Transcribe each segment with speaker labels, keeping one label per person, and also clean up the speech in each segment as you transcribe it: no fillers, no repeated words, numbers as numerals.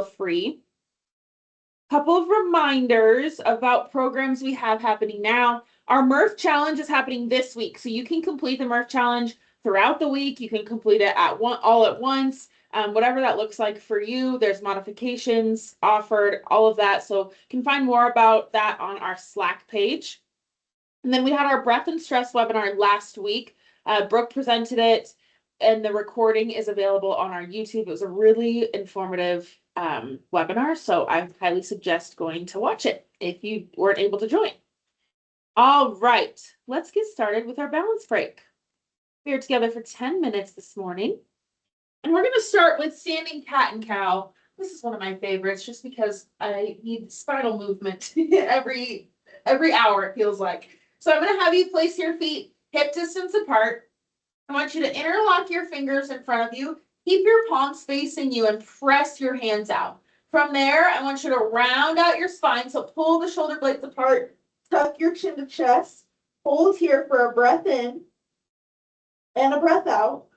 Speaker 1: free. Couple of reminders about programs we have happening now. Our Murph Challenge is happening this week, so you can complete the Murph Challenge throughout the week. You can complete it all at once, whatever that looks like for you. There's modifications offered, all of that. So you can find more about that on our Slack page. And then we had our breath and stress webinar last week. Brooke presented it, and the recording is available on our YouTube. It was a really informative webinar, so I highly suggest going to watch it if you weren't able to join. All right, let's get started with our balance break. We are together for 10 minutes this morning, and we're going to start with standing cat and cow. This is one of my favorites just because I need spinal movement every hour, it feels like. So I'm going to have you place your feet hip distance apart. I want you to interlock your fingers in front of you. Keep your palms facing you and press your hands out. From there, I want you to round out your spine. So pull the shoulder blades apart, tuck your chin to chest, hold here for a breath in and a breath out,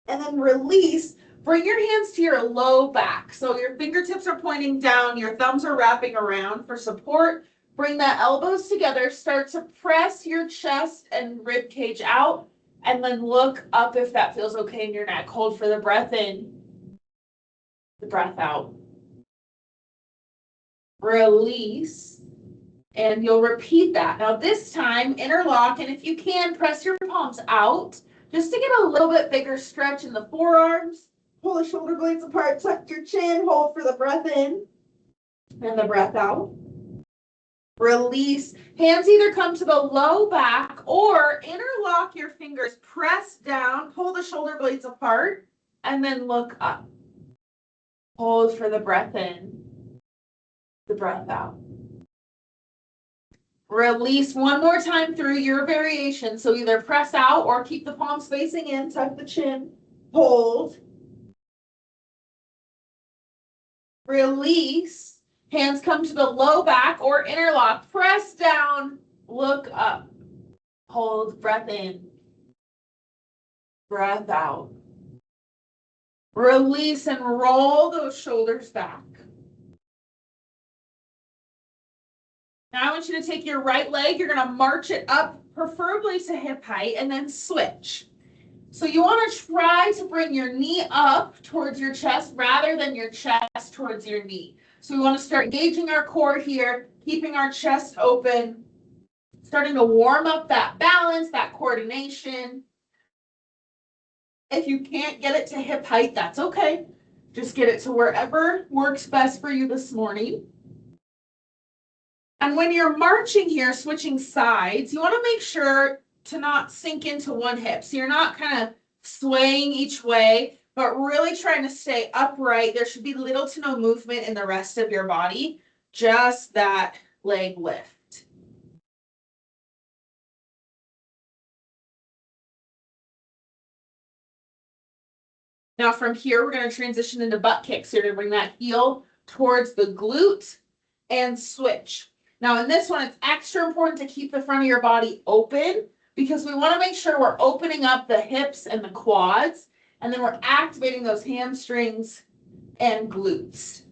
Speaker 1: and then release. Bring your hands to your low back. So your fingertips are pointing down, your thumbs are wrapping around for support. Bring the elbows together, start to press your chest and rib cage out, and then look up if that feels okay in your neck. Hold for the breath in, the breath out. Release, and you'll repeat that. Now this time, interlock, and if you can, press your palms out just to get a little bit bigger stretch in the forearms. Pull the shoulder blades apart, tuck your chin, hold for the breath in and the breath out. Release. Hands either come to the low back or interlock your fingers, press down, pull the shoulder blades apart, and then look up. Hold for the breath in, the breath out. Release one more time through your variation. So either press out or keep the palms facing in, tuck the chin, hold. Release. Hands come to the low back or interlock. Press down, look up. Hold, breath in, breath out. Release and roll those shoulders back. Now I want you to take your right leg. You're going to march it up, preferably to hip height, and then switch. So you want to try to bring your knee up towards your chest rather than your chest towards your knee. So we want to start engaging our core here, keeping our chest open, starting to warm up that balance, that coordination. If you can't get it to hip height, that's okay. Just get it to wherever works best for you this morning. And when you're marching here, switching sides, you want to make sure to not sink into one hip. So you're not kind of swaying each way, but really trying to stay upright. There should be little to no movement in the rest of your body, just that leg lift. Now from here, we're going to transition into butt kicks. So you're going to bring that heel towards the glute and switch. Now in this one, it's extra important to keep the front of your body open because we want to make sure we're opening up the hips and the quads, and then we're activating those hamstrings and glutes.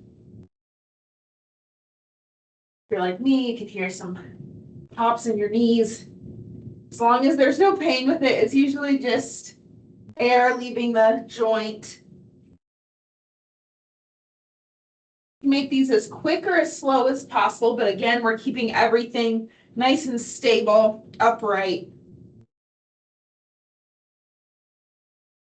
Speaker 1: If you're like me, you can hear some pops in your knees. As long as there's no pain with it, it's usually just air leaving the joint. Make these as quick or as slow as possible, but again, we're keeping everything nice and stable, upright.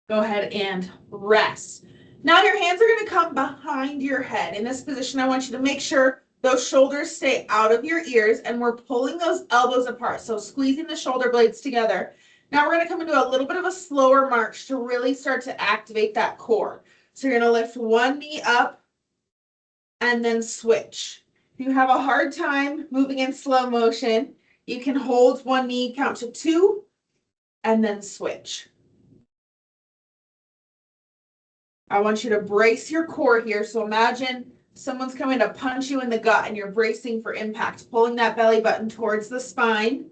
Speaker 1: Go ahead and rest. Now your hands are going to come behind your head. In this position, I want you to make sure those shoulders stay out of your ears, and we're pulling those elbows apart, so squeezing the shoulder blades together. Now we're going to come into a little bit of a slower march to really start to activate that core. So you're going to lift one knee up and then switch. If you have a hard time moving in slow motion, you can hold one knee, count to 2, and then switch. I want you to brace your core here. So imagine someone's coming to punch you in the gut and you're bracing for impact, pulling that belly button towards the spine.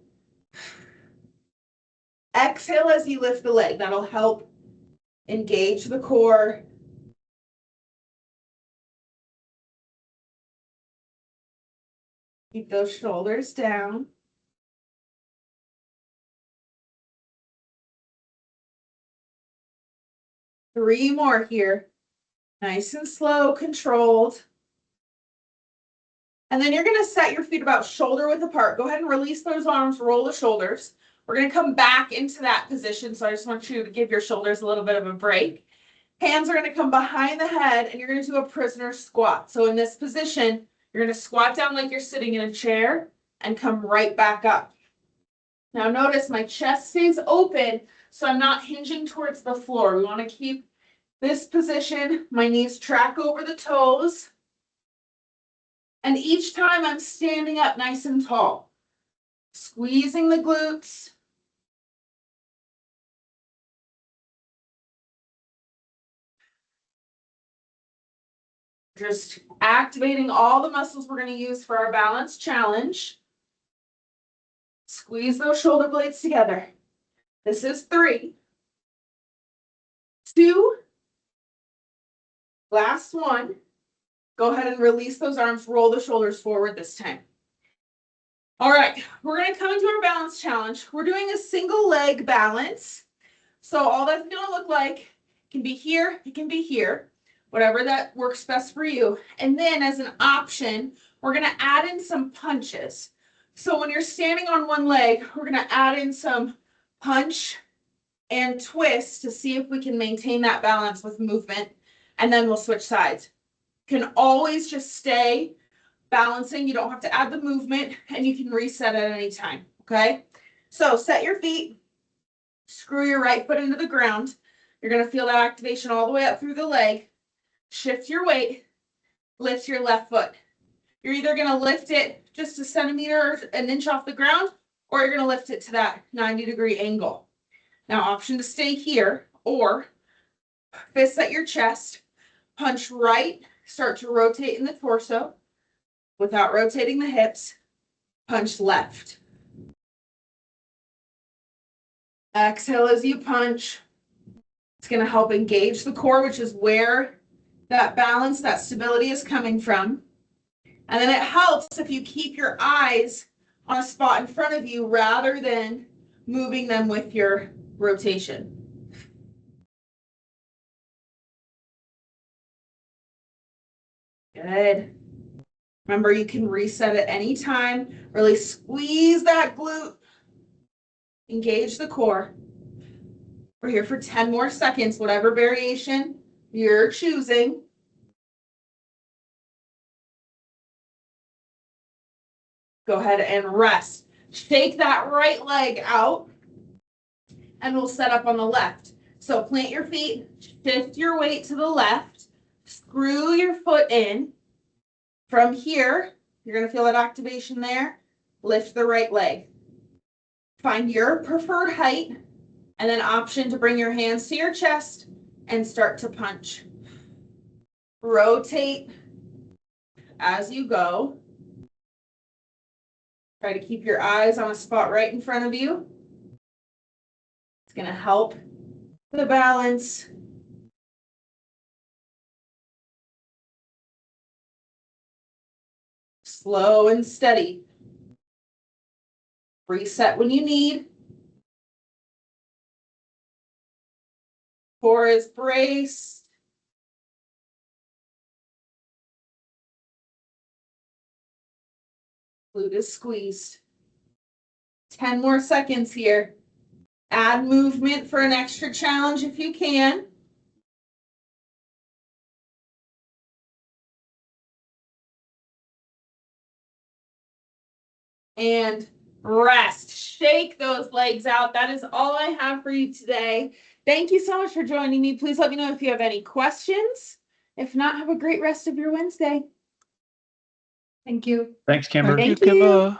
Speaker 1: Exhale as you lift the leg. That'll help engage the core. Keep those shoulders down. Three more here. Nice and slow, controlled. And then you're going to set your feet about shoulder width apart. Go ahead and release those arms, roll the shoulders. We're going to come back into that position. So I just want you to give your shoulders a little bit of a break. Hands are going to come behind the head and you're going to do a prisoner squat. So in this position, you're going to squat down like you're sitting in a chair and come right back up. Now notice my chest stays open, so I'm not hinging towards the floor. We want to keep this position. My knees track over the toes. And each time I'm standing up nice and tall, squeezing the glutes. Just activating all the muscles we're going to use for our balance challenge. Squeeze those shoulder blades together. This is 3, 2, last one. Go ahead and release those arms, roll the shoulders forward this time. All right, we're going to come into our balance challenge. We're doing a single leg balance. So all that's going to look like can be here, it can be here, whatever that works best for you. And then as an option, we're going to add in some punches. So when you're standing on one leg, we're going to add in some punch and twist to see if we can maintain that balance with movement. And then we'll switch sides. You can always just stay balancing. You don't have to add the movement and you can reset at any time. Okay. So set your feet, screw your right foot into the ground. You're going to feel that activation all the way up through the leg. Shift your weight, lift your left foot. You're either going to lift it just a centimeter, an inch off the ground, or you're going to lift it to that 90-degree angle. Now, option to stay here, or fists at your chest, punch right, start to rotate in the torso without rotating the hips, punch left. Exhale as you punch. It's going to help engage the core, which is where that balance, that stability is coming from. And then it helps if you keep your eyes on a spot in front of you rather than moving them with your rotation. Good. Remember, you can reset at any time. Really squeeze that glute. Engage the core. We're here for 10 more seconds, whatever variation you're choosing. Go ahead and rest. Shake that right leg out and we'll set up on the left. So plant your feet, shift your weight to the left, screw your foot in. From here, you're going to feel that activation there. Lift the right leg. Find your preferred height and then option to bring your hands to your chest and start to punch. Rotate as you go. Try to keep your eyes on a spot right in front of you. It's going to help the balance. Slow and steady. Reset when you need. Core is braced. Glute is squeezed. 10 more seconds here. Add movement for an extra challenge if you can. And rest. Shake those legs out. That is all I have for you today. Thank you so much for joining me. Please let me know if you have any questions. If not, have a great rest of your Wednesday.
Speaker 2: Thank you.
Speaker 3: Thanks, Kimber.
Speaker 1: Thank you.